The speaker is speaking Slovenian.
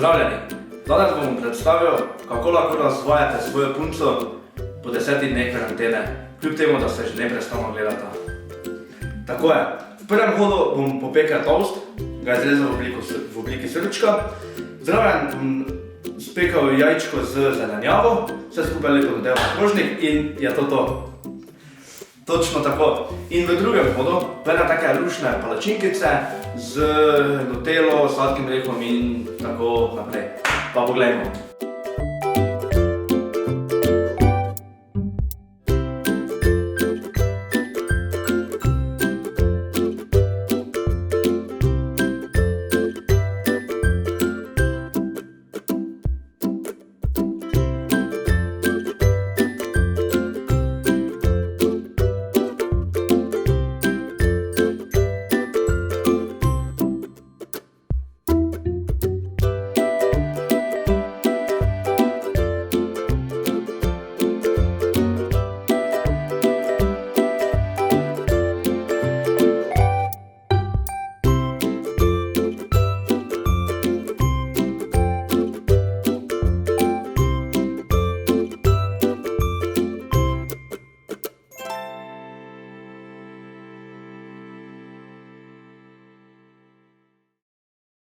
Pozdravljeni! Danes bom predstavil, kako lahko razvajate svojo punco po 10 dneh karantene, kljub temu, da se že neprestano gledata. Tako je, v prvem hodu bom popekel toast, ga izrezal v obliki srčka. Zraven bom spekal jajčko z zelenjavo, vse skupaj lepo nadel na krožnik in je to. Točno tako. In v drugem hodu vedem take rušne palačinkice z nutelo, sladkim orehom in tako naprej. Pa poglejmo.